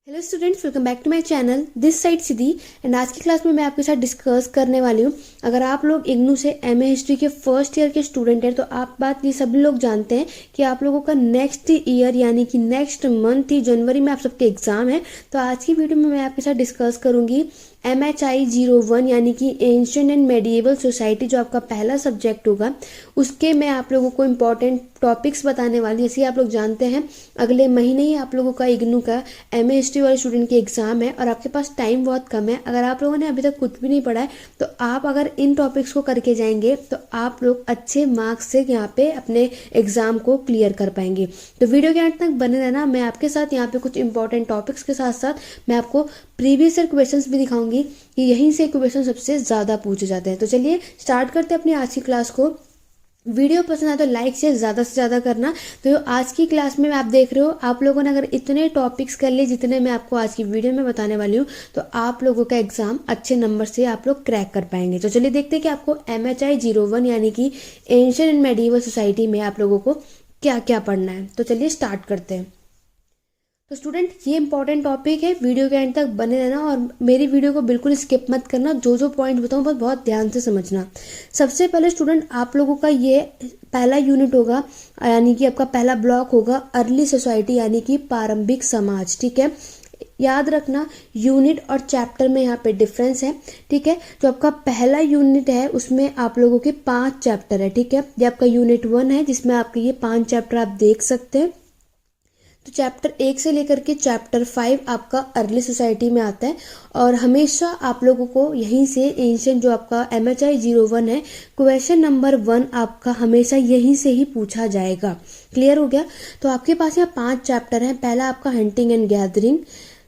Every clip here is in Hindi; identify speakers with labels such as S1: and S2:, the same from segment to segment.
S1: Hello students, welcome back to my channel. This side Siddhi and आज की क्लास में मैं आपके साथ डिस्कस करने वाली हूँ। अगर आप लोग इग्नू से एमए हिस्ट्री के फर्स्ट ईयर के स्टूडेंट हैं तो आप बात ये सभी लोग जानते हैं कि आप लोगों का नेक्स्ट ईयर यानी कि नेक्स्ट मंथ ही जनवरी में आप सबके एग्जाम है। तो आज की वीडियो में मैं आपके साथ डिस्कस करूंगी MHI01 यानी कि एंशिएंट एंड मेडिएवल सोसाइटी, जो आपका पहला सब्जेक्ट होगा। उसके मैं आप लोगों को इम्पॉर्टेंट टॉपिक्स बताने वाली। जैसे आप लोग जानते हैं अगले महीने ही आप लोगों का इग्नू का एमए हिस्ट्री वाले स्टूडेंट की एग्जाम है और आपके पास टाइम बहुत कम है। अगर आप लोगों ने अभी तक कुछ भी नहीं पढ़ा है तो आप अगर इन टॉपिक्स को करके जाएंगे तो आप लोग अच्छे मार्क्स से यहाँ पे अपने एग्जाम को क्लियर कर पाएंगे। तो वीडियो के अंत तक बने रहना। मैं आपके साथ यहाँ पे कुछ इंपॉर्टेंट टॉपिक्स के साथ साथ मैं आपको प्रीवियस ईयर क्वेश्चंस भी दिखाऊंगी कि यहीं से क्वेश्चन सबसे ज़्यादा पूछे जाते हैं। तो चलिए स्टार्ट करते हैं अपनी आज की क्लास को। वीडियो पसंद आए तो लाइक से ज़्यादा करना। तो आज की क्लास में आप देख रहे हो, आप लोगों ने अगर इतने टॉपिक्स कर लिए जितने मैं आपको आज की वीडियो में बताने वाली हूँ तो आप लोगों का एग्जाम अच्छे नंबर से आप लोग क्रैक कर पाएंगे। तो चलिए देखते हैं कि आपको MHI01 यानी कि एंशिएंट एंड मेडिएवल सोसाइटी में आप लोगों को क्या क्या पढ़ना है। तो चलिए स्टार्ट करते हैं। तो स्टूडेंट, ये इंपॉर्टेंट टॉपिक है, वीडियो के एंड तक बने रहना और मेरी वीडियो को बिल्कुल स्किप मत करना। जो पॉइंट बताऊँ बस बहुत ध्यान से समझना। सबसे पहले स्टूडेंट, आप लोगों का ये पहला यूनिट होगा यानी कि आपका पहला ब्लॉक होगा अर्ली सोसाइटी यानी कि प्रारंभिक समाज। ठीक है, याद रखना यूनिट और चैप्टर में यहाँ पे डिफरेंस है। ठीक है, जो आपका पहला यूनिट है उसमें आप लोगों के 5 चैप्टर है। ठीक है, ये आपका यूनिट 1 है जिसमें आपके ये 5 चैप्टर आप देख सकते हैं। तो चैप्टर 1 से लेकर के चैप्टर 5 आपका अर्ली सोसाइटी में आता है और हमेशा आप लोगों को यहीं से एंशिएंट जो आपका MHI01 है क्वेश्चन नंबर 1 आपका हमेशा यहीं से ही पूछा जाएगा। क्लियर हो गया? तो आपके पास यहाँ 5 चैप्टर हैं। पहला आपका हंटिंग एंड गैदरिंग,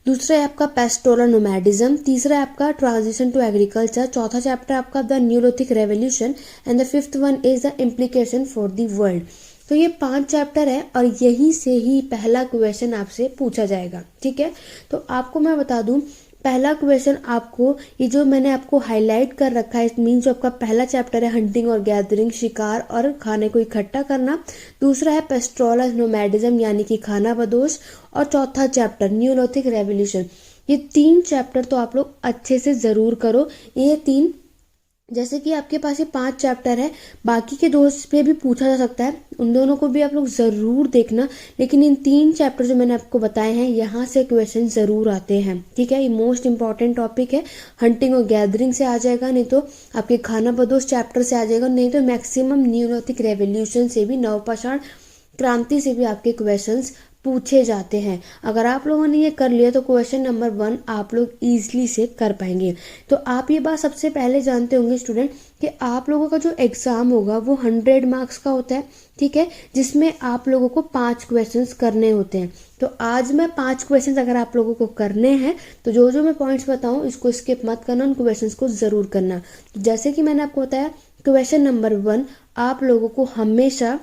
S1: दूसरा है आपका पेस्टोरल नोमैडिज्म, तीसरा है आपका ट्रांजिशन टू एग्रीकल्चर, चौथा चैप्टर आपका the Neolithic revolution and the fifth one is the implication for the world. तो ये 5 चैप्टर है और यहीं से ही पहला क्वेश्चन आपसे पूछा जाएगा। ठीक है, तो आपको मैं बता दूं पहला क्वेश्चन आपको ये जो मैंने आपको हाईलाइट कर रखा है, इट मीन जो आपका पहला चैप्टर है हंटिंग और गैदरिंग, शिकार और खाने को इकट्ठा करना, दूसरा है पेस्टोरल नोमैडिज्म यानी कि खाना बदोश, और चौथा चैप्टर न्यूलिथिक रेवोल्यूशन। ये 3 चैप्टर तो आप लोग अच्छे से जरूर करो। ये 3 जैसे कि आपके पास ये 5 चैप्टर है, बाकी के 2 पे भी पूछा जा सकता है, उन दोनों को भी आप लोग ज़रूर देखना। लेकिन इन 3 चैप्टर जो मैंने आपको बताए हैं यहाँ से क्वेश्चन ज़रूर आते हैं। ठीक है, ये मोस्ट इंपॉर्टेंट टॉपिक है। हंटिंग और गैदरिंग से आ जाएगा, नहीं तो आपके खाना बदोश चैप्टर से आ जाएगा, नहीं तो मैक्सिमम न्यूलिथिक रेवोल्यूशन से भी, नवपाषाण क्रांति से भी आपके क्वेश्चंस पूछे जाते हैं। अगर आप लोगों ने ये कर लिया तो क्वेश्चन नंबर 1 आप लोग इजीली से कर पाएंगे। तो आप ये बात सबसे पहले जानते होंगे स्टूडेंट कि आप लोगों का जो एग्जाम होगा वो 100 मार्क्स का होता है। ठीक है, जिसमें आप लोगों को 5 क्वेश्चंस करने होते हैं। तो आज मैं 5 क्वेश्चंस अगर आप लोगों को करने हैं तो जो मैं पॉइंट्स बताऊं इसको स्किप मत करना, उन क्वेश्चंस को जरूर करना। जैसे कि मैंने आपको बताया क्वेश्चन नंबर 1 आप लोगों को हमेशा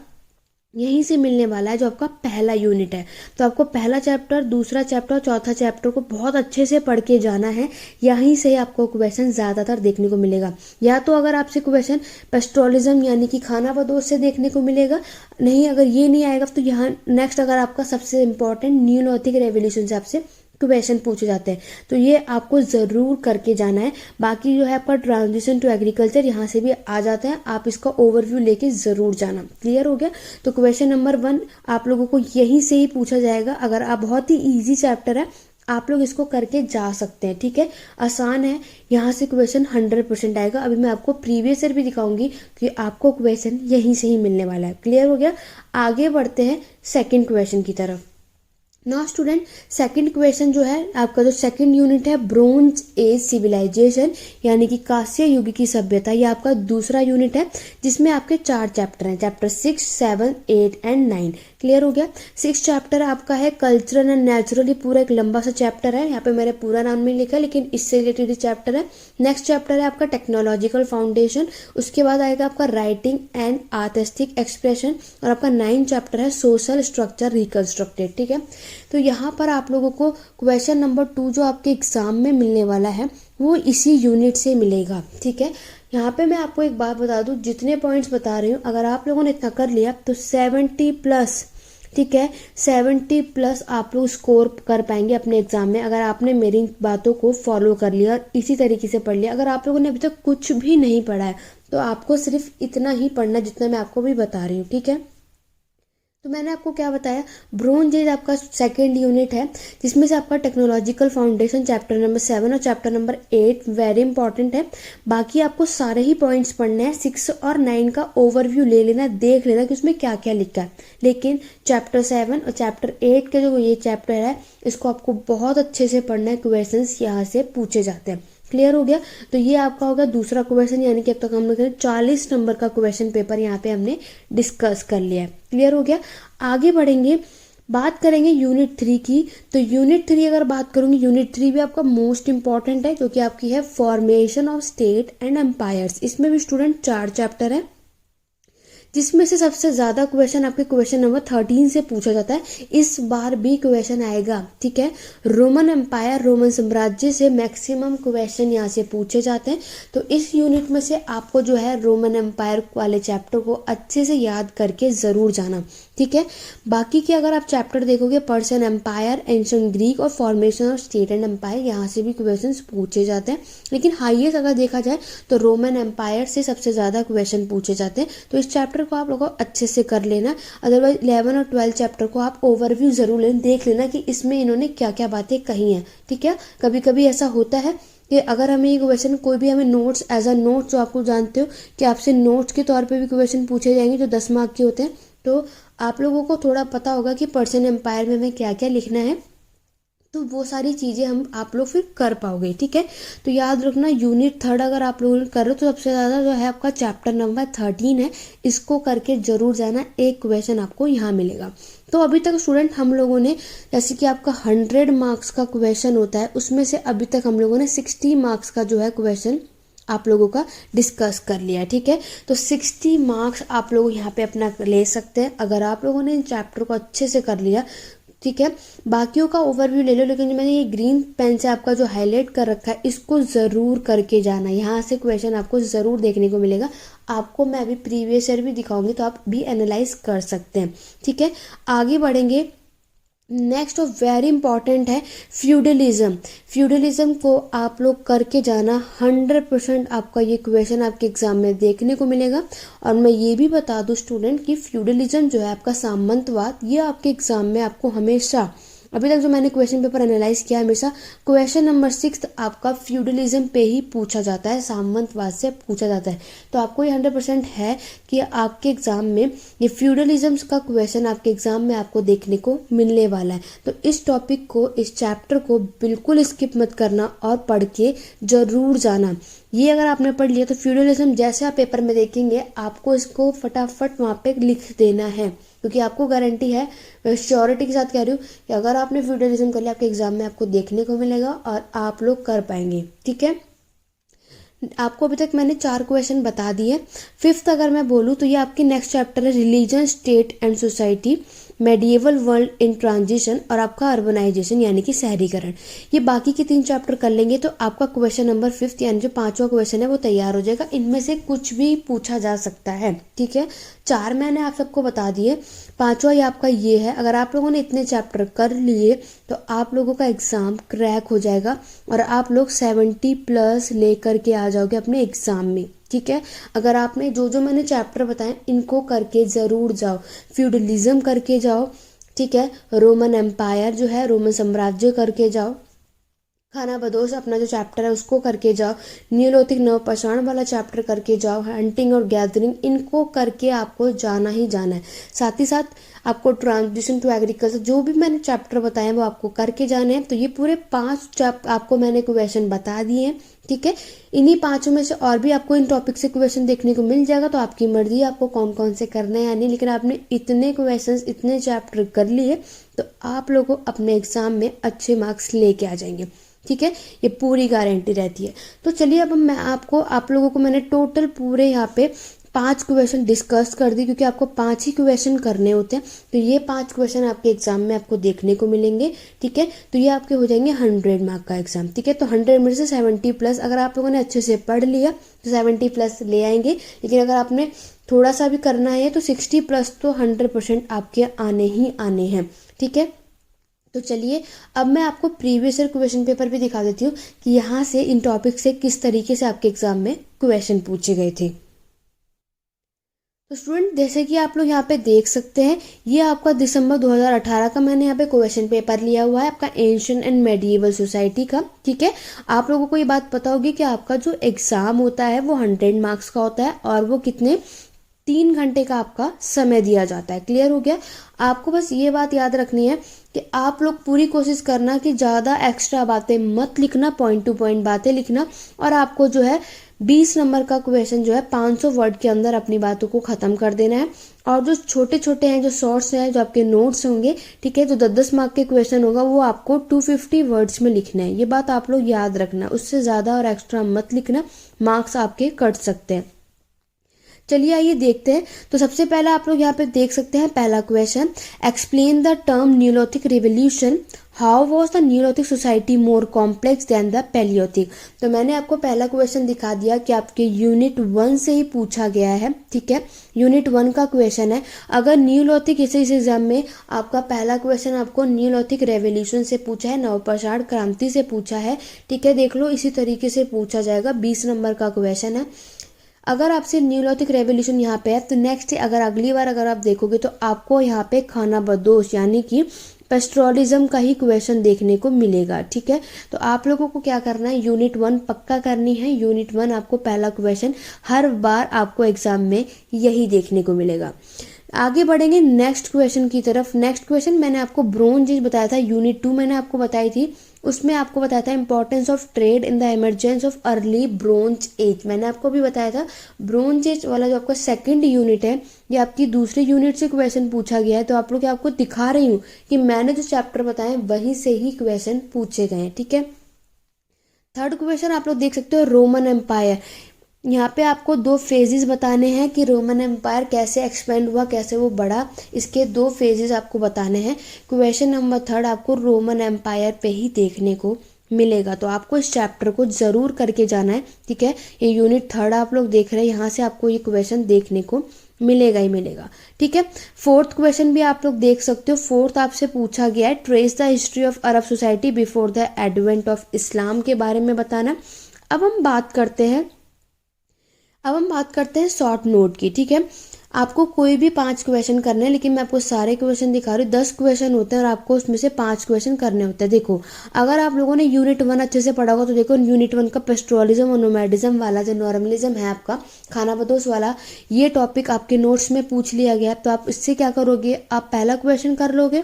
S1: यहीं से मिलने वाला है, जो आपका पहला यूनिट है। तो आपको पहला चैप्टर, दूसरा चैप्टर और चौथा चैप्टर को बहुत अच्छे से पढ़ के जाना है। यहीं से आपको क्वेश्चन ज़्यादातर देखने को मिलेगा। या तो अगर आपसे क्वेश्चन पेस्टोरलिज्म यानी कि खाना बदोश से देखने को मिलेगा, नहीं अगर ये नहीं आएगा तो यहाँ नेक्स्ट अगर आपका सबसे इंपॉर्टेंट न्यूलिथिक रेवोल्यूशन से आपसे क्वेश्चन पूछे जाते हैं, तो ये आपको ज़रूर करके जाना है। बाकी जो है आपका ट्रांजिशन टू एग्रीकल्चर यहाँ से भी आ जाता है, आप इसका ओवरव्यू लेके ज़रूर जाना। क्लियर हो गया? तो क्वेश्चन नंबर 1 आप लोगों को यहीं से ही पूछा जाएगा। अगर आप बहुत ही ईजी चैप्टर है, आप लोग इसको करके जा सकते हैं। ठीक है, आसान है, यहाँ से क्वेश्चन 100% आएगा। अभी मैं आपको प्रीवियस ईयर भी दिखाऊंगी कि आपको क्वेश्चन यहीं से ही मिलने वाला है। क्लियर हो गया? आगे बढ़ते हैं सेकेंड क्वेश्चन की तरफ। नाउ स्टूडेंट, सेकंड क्वेश्चन जो है आपका, जो सेकंड यूनिट है ब्रोंज एज सिविलाइजेशन यानी कि कांस्य युग की सभ्यता, ये आपका दूसरा यूनिट है जिसमें आपके 4 चैप्टर हैं, चैप्टर 6, 7, 8 एंड 9। क्लियर हो गया? 6 चैप्टर आपका है कल्चरल एंड नेचुरल, ये पूरा एक लंबा सा चैप्टर है, यहाँ पे मेरे पूरा नाम नहीं लिखा लेकिन इससे रिलेटेड चैप्टर है। नेक्स्ट चैप्टर है आपका टेक्नोलॉजिकल फाउंडेशन, उसके बाद आएगा आपका राइटिंग एंड आर्टिस्टिक एक्सप्रेशन, और आपका 9 चैप्टर है सोशल स्ट्रक्चर रिकंस्ट्रक्टेड। ठीक है, तो यहाँ पर आप लोगों को क्वेश्चन नंबर 2 जो आपके एग्जाम में मिलने वाला है वो इसी यूनिट से मिलेगा। ठीक है, यहाँ पे मैं आपको एक बात बता दूं, जितने पॉइंट्स बता रही हूँ अगर आप लोगों ने इतना कर लिया तो 70+ ठीक है। 70+ आप लोग स्कोर कर पाएंगे अपने एग्जाम में अगर आपने मेरी बातों को फॉलो कर लिया और इसी तरीके से पढ़ लिया। अगर आप लोगों ने अभी तक कुछ भी नहीं पढ़ा है तो आपको सिर्फ इतना ही पढ़ना जितना मैं आपको भी बता रही हूँ, ठीक है। तो मैंने आपको क्या बताया, ब्रोंज एज आपका सेकेंड यूनिट है जिसमें से आपका टेक्नोलॉजिकल फाउंडेशन चैप्टर नंबर 7 और चैप्टर नंबर 8 वेरी इंपॉर्टेंट है। बाकी आपको सारे ही पॉइंट्स पढ़ने हैं। 6 और 9 का ओवरव्यू ले लेना, देख लेना कि उसमें क्या क्या लिखा है। लेकिन चैप्टर 7 और चैप्टर 8 के जो ये चैप्टर है इसको आपको बहुत अच्छे से पढ़ना है। क्वेश्चंस यहाँ से पूछे जाते हैं। क्लियर हो गया। तो ये आपका होगा दूसरा क्वेश्चन, यानी कि अब तक हम लोग 40 नंबर का क्वेश्चन पेपर यहाँ पे हमने डिस्कस कर लिया है। क्लियर हो गया। आगे बढ़ेंगे, बात करेंगे यूनिट 3 की। तो यूनिट 3 अगर बात करूंगी, यूनिट 3 भी आपका मोस्ट इंपॉर्टेंट है क्योंकि आपकी है formation of state and empires. इसमें भी स्टूडेंट 4 चैप्टर है जिसमें से सबसे ज्यादा क्वेश्चन आपके क्वेश्चन नंबर 13 से पूछा जाता है। इस बार भी क्वेश्चन आएगा, ठीक है। रोमन एम्पायर, रोमन साम्राज्य से मैक्सिमम क्वेश्चन यहाँ से पूछे जाते हैं। तो इस यूनिट में से आपको जो है रोमन एम्पायर वाले चैप्टर को अच्छे से याद करके जरूर जाना, ठीक है। बाकी के अगर आप चैप्टर देखोगे, पर्शियन एम्पायर, एंशिएंट ग्रीक और formation of state and empire, यहाँ से भी क्वेश्चन पूछे जाते हैं। लेकिन हाईएस्ट अगर देखा जाए तो रोमन एम्पायर से सबसे ज्यादा क्वेश्चन पूछे जाते हैं। तो इस चैप्टर को आप लोगों को अच्छे से कर लेना। अदरवाइज 11 और 12 चैप्टर को आप ओवरव्यू जरूर लेना, देख लेना कि इसमें इन्होंने क्या क्या बातें कही हैं, ठीक है। कभी कभी ऐसा होता है कि अगर हमें ये क्वेश्चन कोई भी हमें नोट्स एज अ नोट, जो आपको जानते हो कि आपसे नोट्स के तौर पे भी क्वेश्चन पूछे जाएंगे जो 10 मार्क के होते हैं, तो आप लोगों को थोड़ा पता होगा कि पर्शियन एम्पायर में हमें क्या क्या लिखना है। तो वो सारी चीज़ें हम आप लोग फिर कर पाओगे, ठीक है। तो याद रखना, यूनिट 3 अगर आप लोग कर रहे हो तो सबसे ज़्यादा जो है आपका चैप्टर नंबर 13 है, इसको करके जरूर जाना। एक क्वेश्चन आपको यहाँ मिलेगा। तो अभी तक स्टूडेंट हम लोगों ने, जैसे कि आपका 100 मार्क्स का क्वेश्चन होता है, उसमें से अभी तक हम लोगों ने 60 मार्क्स का जो है क्वेश्चन आप लोगों का डिस्कस कर लिया, ठीक है। तो 60 मार्क्स आप लोग यहाँ पे अपना ले सकते हैं अगर आप लोगों ने इन चैप्टर को अच्छे से कर लिया, ठीक है। बाकियों का ओवरव्यू ले लो, लेकिन जो मैंने ये ग्रीन पेन से आपका जो हाईलाइट कर रखा है इसको जरूर करके जाना। यहाँ से क्वेश्चन आपको जरूर देखने को मिलेगा। आपको मैं अभी प्रीवियस ईयर भी दिखाऊंगी तो आप भी एनालाइज कर सकते हैं, ठीक है। आगे बढ़ेंगे। नेक्स्ट और वेरी इंपॉर्टेंट है फ्यूडलिज्म। फ्यूडलिज्म को आप लोग करके जाना। 100% आपका ये क्वेश्चन आपके एग्जाम में देखने को मिलेगा। और मैं ये भी बता दूं स्टूडेंट कि फ्यूडलिज्म जो है आपका सामंतवाद, ये आपके एग्जाम में आपको हमेशा, अभी तक जो मैंने क्वेश्चन पेपर एनालाइज किया, हमेशा क्वेश्चन नंबर 6 आपका फ्यूडलिज्म पे ही पूछा जाता है, सामंतवाद से पूछा जाता है। तो आपको ये 100% है कि आपके एग्जाम में ये फ्यूडलिज्म का क्वेश्चन आपके एग्जाम में आपको देखने को मिलने वाला है। तो इस टॉपिक को, इस चैप्टर को बिल्कुल स्किप मत करना और पढ़ के जरूर जाना। ये अगर आपने पढ़ लिया तो फ्यूडलिज्म जैसे आप पेपर में देखेंगे आपको इसको फटाफट वहाँ पे लिख देना है, क्योंकि आपको गारंटी है, मैं श्योरिटी के साथ कह रही हूँ कि अगर आपने फ्यूडलिज्म कर लिया आपके एग्जाम में आपको देखने को मिलेगा और आप लोग कर पाएंगे, ठीक है। आपको अभी तक मैंने 4 क्वेश्चन बता दिए। 5th अगर मैं बोलूँ तो ये आपकी नेक्स्ट चैप्टर है, religion, state and society, medieval world in transition और आपका अर्बनाइजेशन यानी कि शहरीकरण। ये बाकी के 3 चैप्टर कर लेंगे तो आपका क्वेश्चन नंबर 5th यानी जो 5वां क्वेश्चन है वो तैयार हो जाएगा। इनमें से कुछ भी पूछा जा सकता है, ठीक है। 4 मैंने आप सबको बता दिए, 5वां ये आपका ये है। अगर आप लोगों ने इतने चैप्टर कर लिए तो आप लोगों का एग्जाम क्रैक हो जाएगा और आप लोग 70+ लेकर के आ जाओगे अपने एग्जाम में, ठीक है। अगर आपने जो जो मैंने चैप्टर बताए इनको करके जरूर जाओ। फ्यूडलिज्म करके जाओ, ठीक है। रोमन एम्पायर जो है, रोमन साम्राज्य करके जाओ। खानाबदोश अपना जो चैप्टर है उसको करके जाओ। नियोलिथिक नवपाषाण वाला चैप्टर करके जाओ। हंटिंग और गैदरिंग, इनको करके आपको जाना ही जाना है। साथ ही साथ आपको ट्रांजिशन टू एग्रीकल्चर, जो भी मैंने चैप्टर बताए हैं वो आपको करके जाने हैं। तो ये पूरे 5 आपको मैंने क्वेश्चन बता दिए हैं, ठीक है। इन्हीं 5 में से और भी आपको इन टॉपिक से क्वेश्चन देखने को मिल जाएगा। तो आपकी मर्जी है आपको कौन कौन से करने हैं या नहीं, लेकिन आपने इतने क्वेश्चन, इतने चैप्टर कर लिए तो आप लोगों को अपने एग्जाम में अच्छे मार्क्स लेके आ जाएंगे, ठीक है। ये पूरी गारंटी रहती है। तो चलिए अब मैं आप लोगों को मैंने टोटल पूरे यहाँ पे 5 क्वेश्चन डिस्कस कर दी, क्योंकि आपको 5 ही क्वेश्चन करने होते हैं। तो ये 5 क्वेश्चन आपके एग्जाम में आपको देखने को मिलेंगे, ठीक है। तो ये आपके हो जाएंगे 100 मार्क का एग्जाम, ठीक है। तो 100 में से 70 प्लस अगर आप लोगों ने अच्छे से पढ़ लिया तो 70 प्लस ले आएंगे। लेकिन अगर आपने थोड़ा सा भी करना है तो 60 प्लस तो 100% आपके आने ही आने हैं, ठीक है। तो चलिए अब मैं आपको प्रीवियस ईयर क्वेश्चन पेपर भी दिखा देती हूँ कि यहाँ से इन टॉपिक से किस तरीके से आपके एग्जाम में क्वेश्चन पूछे गए थे। तो स्टूडेंट जैसे कि आप लोग यहाँ पे देख सकते हैं, ये आपका दिसंबर 2018 का मैंने यहाँ पे क्वेश्चन पेपर लिया हुआ है, आपका एंशिएंट एंड मेडिएवल सोसाइटी का, ठीक है। आप लोगों को ये बात पता होगी कि आपका जो एग्जाम होता है वो 100 मार्क्स का होता है और वो कितने 3 घंटे का आपका समय दिया जाता है। क्लियर हो गया। आपको बस ये बात याद रखनी है कि आप लोग पूरी कोशिश करना कि ज़्यादा एक्स्ट्रा बातें मत लिखना, पॉइंट टू पॉइंट बातें लिखना, और आपको जो है 20 नंबर का क्वेश्चन जो है 500 वर्ड के अंदर अपनी बातों को ख़त्म कर देना है। और जो छोटे छोटे हैं, जो शॉर्ट्स हैं, जो आपके नोट्स होंगे, ठीक है, जो 10-10 मार्क के क्वेश्चन होगा वो आपको 250 वर्ड्स में लिखना है। ये बात आप लोग याद रखना, उससे ज़्यादा और एक्स्ट्रा मत लिखना, मार्क्स आपके कट सकते हैं। चलिए आइए देखते हैं। तो सबसे पहला आप लोग यहाँ पे देख सकते हैं पहला question, explain the term neolithic revolution, how was the neolithic society more complex than the paleolithic. तो मैंने आपको पहला क्वेश्चन दिखा दिया कि आपके यूनिट 1 से ही पूछा गया है, ठीक है। यूनिट 1 का क्वेश्चन है। अगर न्यूलिथिक इस एग्जाम में आपका पहला क्वेश्चन आपको न्यूलिथिक रेवोल्यूशन से पूछा है, नवपाषाण क्रांति से पूछा है, ठीक है, देख लो इसी तरीके से पूछा जाएगा। 20 नंबर का क्वेश्चन है। अगर आपसे न्यूलिथिक रेवोल्यूशन यहाँ पे है तो नेक्स्ट अगर अगली बार अगर आप देखोगे तो आपको यहाँ पे खानाबदोश यानी कि पेस्ट्रोलिज्म का ही क्वेश्चन देखने को मिलेगा, ठीक है। तो आप लोगों को क्या करना है, यूनिट 1 पक्का करनी है। यूनिट 1 आपको पहला क्वेश्चन हर बार आपको एग्जाम में यही देखने को मिलेगा। आगे बढ़ेंगे नेक्स्ट क्वेश्चन की तरफ। नेक्स्ट क्वेश्चन मैंने आपको ब्रोंज एज बताया था, यूनिट 2 मैंने आपको बताई थी, उसमें आपको बताया था importance of trade in the emergence of early bronze as. मैंने आपको भी बताया था ब्रोंज एज वाला जो आपका सेकंड यूनिट है ये आपकी दूसरे यूनिट से क्वेश्चन पूछा गया है। तो आप लोग आपको दिखा रही हूँ कि मैंने जो चैप्टर बताए वहीं से ही क्वेश्चन पूछे गए हैं, ठीक है। थर्ड क्वेश्चन आप लोग देख सकते हो, रोमन एम्पायर। यहाँ पे आपको 2 फेजेस बताने हैं कि रोमन एम्पायर कैसे एक्सपेंड हुआ, कैसे वो बढ़ा, इसके 2 फेजेस आपको बताने हैं। क्वेश्चन नंबर 3 आपको रोमन एम्पायर पे ही देखने को मिलेगा। तो आपको इस चैप्टर को जरूर करके जाना है, ठीक है। ये यूनिट 3 आप लोग देख रहे हैं, यहाँ से आपको ये क्वेश्चन देखने को मिलेगा ही मिलेगा, ठीक है। फोर्थ क्वेश्चन भी आप लोग देख सकते हो। फोर्थ आपसे पूछा गया है trace the history of Arab society before the advent of Islam के बारे में बताना। अब हम बात करते हैं शॉर्ट नोट की, ठीक है। आपको कोई भी 5 क्वेश्चन करने हैं, लेकिन मैं आपको सारे क्वेश्चन दिखा रही हूँ। 10 क्वेश्चन होते हैं और आपको उसमें से 5 क्वेश्चन करने होते हैं। देखो अगर आप लोगों ने यूनिट 1 अच्छे से पढ़ा होगा तो देखो यूनिट 1 का पेस्ट्रोलिज्म और नोमैडिज्म वाला जो नॉर्मलिज्म है आपका खानाबदोश वाला, ये टॉपिक आपके नोट्स में पूछ लिया गया। तो आप इससे क्या करोगे, आप पहला क्वेश्चन कर लोगे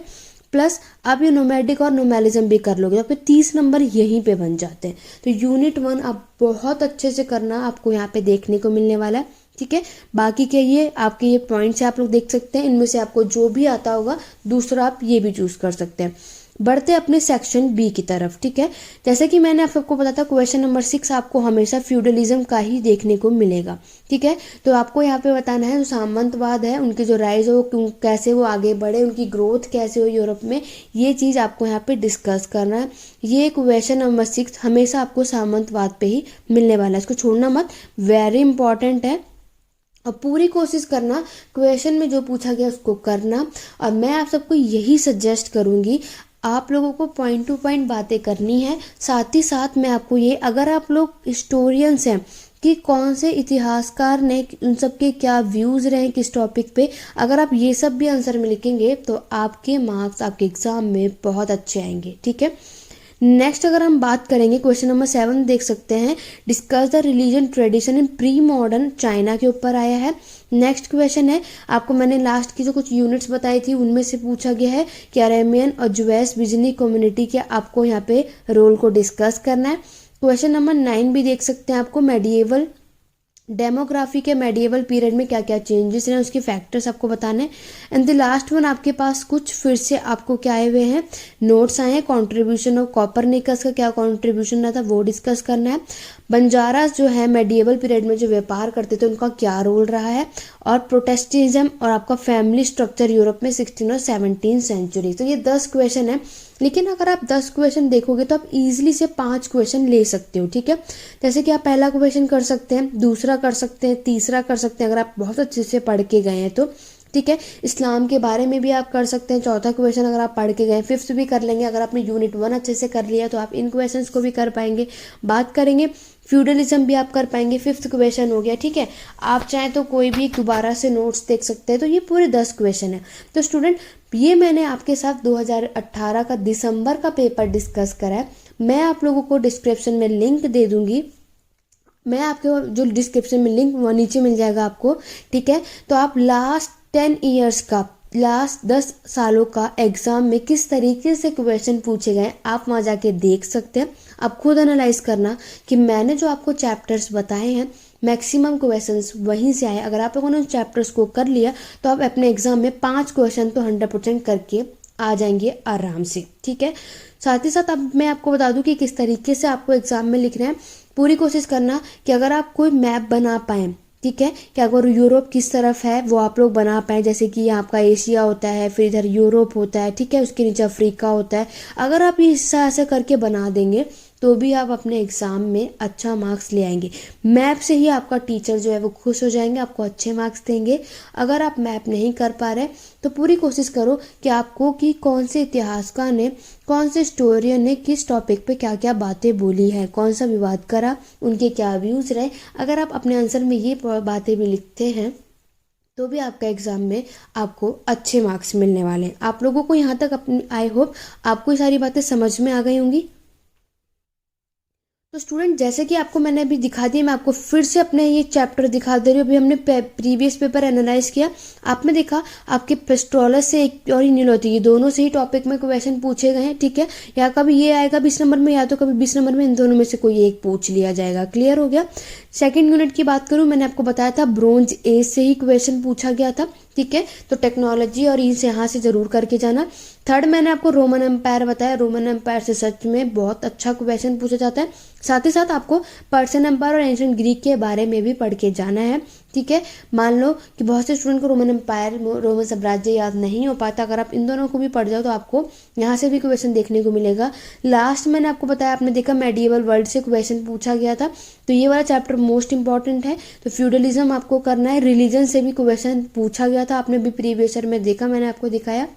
S1: प्लस आप ये नोमैडिक और नोमैलिज्म भी कर लोगे, आपके 30 नंबर यहीं पे बन जाते हैं। तो यूनिट 1 आप बहुत अच्छे से करना, आपको यहाँ पे देखने को मिलने वाला है, ठीक है। बाकी के ये आपके ये पॉइंट्स आप लोग देख सकते हैं, इनमें से आपको जो भी आता होगा दूसरा आप ये भी चूज कर सकते हैं। बढ़ते अपने सेक्शन बी की तरफ, ठीक है। जैसे कि मैंने आप सबको बताया था क्वेश्चन नंबर 6 आपको हमेशा फ्यूडलिज्म का ही देखने को मिलेगा, ठीक है। तो आपको यहाँ पे बताना है जो सामंतवाद है उनकी जो राइज हो, कैसे वो आगे बढ़े, उनकी ग्रोथ कैसे हो यूरोप में, ये चीज़ आपको यहाँ पे डिस्कस करना है। ये क्वेश्चन नंबर 6 हमेशा आपको सामंतवाद पे ही मिलने वाला है, इसको छोड़ना मत, वेरी इंपॉर्टेंट है। और पूरी कोशिश करना क्वेश्चन में जो पूछा गया उसको करना। और मैं आप सबको यही सजेस्ट करूँगी, आप लोगों को पॉइंट टू पॉइंट बातें करनी है। साथ ही साथ मैं आपको ये, अगर आप लोग हिस्टोरियंस हैं कि कौन से इतिहासकार ने उन सब के क्या व्यूज़ रहे किस टॉपिक पे, अगर आप ये सब भी आंसर में लिखेंगे तो आपके मार्क्स आपके एग्जाम में बहुत अच्छे आएंगे, ठीक है। नेक्स्ट अगर हम बात करेंगे क्वेश्चन नंबर 7 देख सकते हैं, discuss the religion tradition in pre modern China के ऊपर आया है। नेक्स्ट क्वेश्चन है, आपको मैंने लास्ट की जो कुछ यूनिट्स बताई थी उनमें से पूछा गया है कि अरेबियन और जुवैस बिजनी कम्युनिटी के आपको यहाँ पे रोल को डिस्कस करना है। क्वेश्चन नंबर 9 भी देख सकते हैं, आपको मेडिएवल डेमोग्राफी के मेडिएवल पीरियड में क्या क्या चेंजेस हैं, उसके फैक्टर्स आपको बताने हैं। एंड द लास्ट वन आपके पास कुछ फिर से आपको क्या आए हुए हैं, नोट्स आए हैं। कॉन्ट्रीब्यूशन ऑफ कॉपरनिकस का क्या कॉन्ट्रीब्यूशन रहा था वो डिस्कस करना है। बंजारास जो है मेडिएवल पीरियड में जो व्यापार करते थे उनका क्या रोल रहा है, और प्रोटेस्टेंटिज्म और आपका फैमिली स्ट्रक्चर यूरोप में 16 और 17 सेंचुरी। तो ये 10 क्वेश्चन है, लेकिन अगर आप 10 क्वेश्चन देखोगे तो आप इजीली से 5 क्वेश्चन ले सकते हो, ठीक है। जैसे कि आप पहला क्वेश्चन कर सकते हैं, दूसरा कर सकते हैं, तीसरा कर सकते हैं अगर आप बहुत अच्छे से पढ़ के गए हैं तो, ठीक है। इस्लाम के बारे में भी आप कर सकते हैं, चौथा क्वेश्चन अगर आप पढ़ के गए। फिफ्थ भी कर लेंगे अगर आपने यूनिट 1 अच्छे से कर लिया तो आप इन क्वेश्चंस को भी कर पाएंगे। बात करेंगे फ्यूडलिज्म भी आप कर पाएंगे, फिफ्थ क्वेश्चन हो गया, ठीक है। आप चाहें तो कोई भी दोबारा से नोट्स देख सकते हैं। तो ये पूरे 10 क्वेश्चन है। तो स्टूडेंट, ये मैंने आपके साथ 2018 का दिसंबर का पेपर डिस्कस करा है। मैं आप लोगों को डिस्क्रिप्शन में लिंक दे दूंगी, मैं आपके जो डिस्क्रिप्शन में लिंक वो नीचे मिल जाएगा आपको, ठीक है। तो आप लास्ट 10 ईयर्स का, लास्ट 10 सालों का एग्जाम में किस तरीके से क्वेश्चन पूछे गए आप वहाँ जाके देख सकते हैं। आप खुद एनालाइज करना कि मैंने जो आपको चैप्टर्स बताए हैं मैक्सिमम क्वेश्चंस वहीं से आए। अगर आप लोगों ने उन चैप्टर्स को कर लिया तो आप अपने एग्जाम में 5 क्वेश्चन तो 100% करके आ जाएंगे आराम से, ठीक है। साथ ही साथ अब मैं आपको बता दूं कि किस तरीके से आपको एग्जाम में लिखना है। पूरी कोशिश करना कि अगर आप कोई मैप बना पाएँ, ठीक है, कि अगर यूरोप किस तरफ है वो आप लोग बना पाएँ। जैसे कि यहाँ आपका एशिया होता है, फिर इधर यूरोप होता है, ठीक है, उसके नीचे अफ्रीका होता है। अगर आप ये हिस्सा ऐसे करके बना देंगे तो भी आप अपने एग्ज़ाम में अच्छा मार्क्स ले आएंगे। मैप से ही आपका टीचर जो है वो खुश हो जाएंगे, आपको अच्छे मार्क्स देंगे। अगर आप मैप नहीं कर पा रहे तो पूरी कोशिश करो कि आपको कि कौन से इतिहासकार ने, कौन से हिस्टोरियन ने किस टॉपिक पे क्या क्या बातें बोली है, कौन सा विवाद करा, उनके क्या व्यूज़ रहे। अगर आप अपने आंसर में ये बातें भी लिखते हैं तो भी आपका एग्ज़ाम में आपको अच्छे मार्क्स मिलने वाले हैं। आप लोगों को यहाँ तक अपनी, आई होप आपको ये सारी बातें समझ में आ गई होंगी। तो स्टूडेंट, जैसे कि आपको मैंने अभी दिखा दिया, मैं आपको फिर से अपने ये चैप्टर दिखा दे रही हूँ। अभी हमने प्रीवियस पेपर एनालाइज किया, आपने देखा आपके पेस्ट्रोलस से एक और नीलोती, ये दोनों से ही टॉपिक में क्वेश्चन पूछे गए हैं, ठीक है। या कभी ये आएगा 20 नंबर में, या तो कभी 20 नंबर में, इन दोनों में से कोई एक पूछ लिया जाएगा। क्लियर हो गया। सेकेंड यूनिट की बात करूँ, मैंने आपको बताया था ब्रोंज एज से ही क्वेश्चन पूछा गया था, ठीक है। तो टेक्नोलॉजी और इस यहाँ से जरूर करके जाना। थर्ड मैंने आपको रोमन एम्पायर बताया, रोमन एम्पायर से सच में बहुत अच्छा क्वेश्चन पूछा जाता है। साथ ही साथ आपको पर्शियन एम्पायर और एंशिएंट ग्रीक के बारे में भी पढ़ के जाना है, ठीक है। मान लो कि बहुत से स्टूडेंट को रोमन एम्पायर, रोमन साम्राज्य याद नहीं हो पाता, अगर आप इन दोनों को भी पढ़ जाओ तो आपको यहाँ से भी क्वेश्चन देखने को मिलेगा। लास्ट मैंने आपको बताया, आपने देखा मेडिएवल वर्ल्ड से क्वेश्चन पूछा गया था, तो ये वाला चैप्टर मोस्ट इंपॉर्टेंट है। तो फ्यूडलिज्म आपको करना है। रिलीजन से भी क्वेश्चन पूछा गया था, आपने भी प्रीवियस ईयर में देखा, मैंने आपको दिखाया।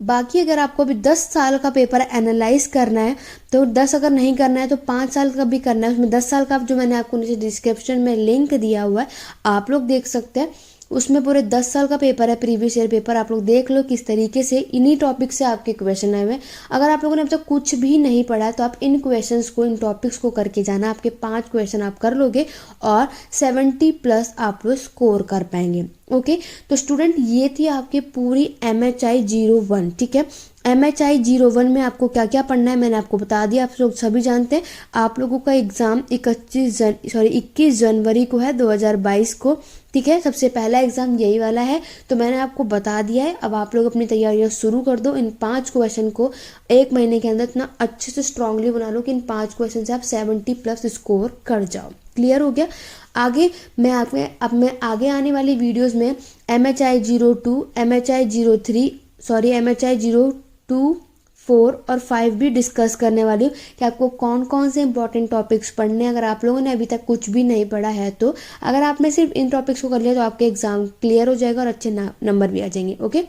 S1: बाकी अगर आपको अभी 10 साल का पेपर एनालाइज करना है तो 10 अगर नहीं करना है तो 5 साल का भी करना है। उसमें 10 साल का जो मैंने आपको नीचे डिस्क्रिप्शन में लिंक दिया हुआ है, आप लोग देख सकते हैं। उसमें पूरे 10 साल का पेपर है, प्रीवियस ईयर पेपर, आप लोग देख लो किस तरीके से इन्हीं टॉपिक से आपके क्वेश्चन आए हुए हैं। अगर आप लोगों ने अब तक कुछ भी नहीं पढ़ा है तो आप इन क्वेश्चंस को, इन टॉपिक्स को करके जाना। आपके 5 क्वेश्चन आप कर लोगे और 70+ आप लोग स्कोर कर पाएंगे। ओके, तो स्टूडेंट, ये थी आपकी पूरी MHI 01, ठीक है। MHI 01 में आपको क्या क्या पढ़ना है मैंने आपको बता दिया, आप लोग सभी जानते हैं। आप लोगों का एग्जाम 21 जनवरी को है 2022 को, ठीक है। सबसे पहला एग्जाम यही वाला है, तो मैंने आपको बता दिया है। अब आप लोग अपनी तैयारियां शुरू कर दो। इन 5 क्वेश्चन को 1 महीने के अंदर इतना अच्छे से स्ट्रांगली बना लो कि इन 5 क्वेश्चन से आप 70+ स्कोर कर जाओ। क्लियर हो गया। आगे मैं आगे आने वाली वीडियोस में MHI 02, MHI 03, MHI 02, 4 और 5 भी डिस्कस करने वाली हूँ कि आपको कौन कौन से इंपॉर्टेंट टॉपिक्स पढ़ने हैं। अगर आप लोगों ने अभी तक कुछ भी नहीं पढ़ा है तो अगर आपने सिर्फ इन टॉपिक्स को कर लिया तो आपके एग्जाम क्लियर हो जाएगा और अच्छे नंबर भी आ जाएंगे। ओके,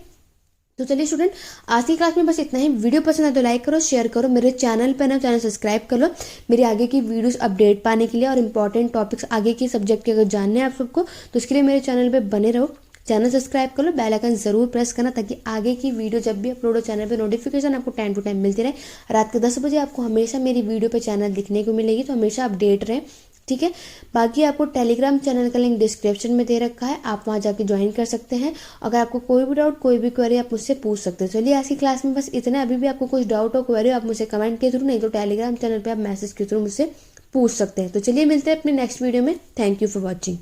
S1: तो चलिए स्टूडेंट, आज की क्लास में बस इतना ही। वीडियो पसंद है तो लाइक करो, शेयर करो, मेरे चैनल पर ना चैनल सब्सक्राइब कर लो मेरी आगे की वीडियोस अपडेट पाने के लिए। और इंपॉर्टेंट टॉपिक्स आगे के सब्जेक्ट के अगर जानने हैं आप सबको तो उसके लिए मेरे चैनल पे बने रहो। चैनल सब्सक्राइब कर लो, बेल आइकन जरूर प्रेस करना ताकि आगे की वीडियो जब भी अपलोड हो चैनल पे नोटिफिकेशन आपको टाइम टू टाइम मिलती रहे। रात के 10 बजे आपको हमेशा मेरी वीडियो पे चैनल दिखने को मिलेगी, तो हमेशा अपडेट रहे, ठीक है। बाकी आपको टेलीग्राम चैनल का लिंक डिस्क्रिप्शन में दे रखा है, आप वहाँ जाके ज्वाइन कर सकते हैं। अगर आपको कोई भी डाउट, कोई भी क्वेरी आप मुझसे पूछ सकते हैं। चलिए आज की क्लास में बस इतना। अभी भी आपको कुछ डाउट हो, क्वेरी, आप मुझे कमेंट के थ्रू, नहीं तो टेलीग्राम चैनल पर आप मैसेज के थ्रू मुझसे पूछ सकते हैं। तो चलिए मिलते हैं अपने नेक्स्ट वीडियो में। Thank you for watching.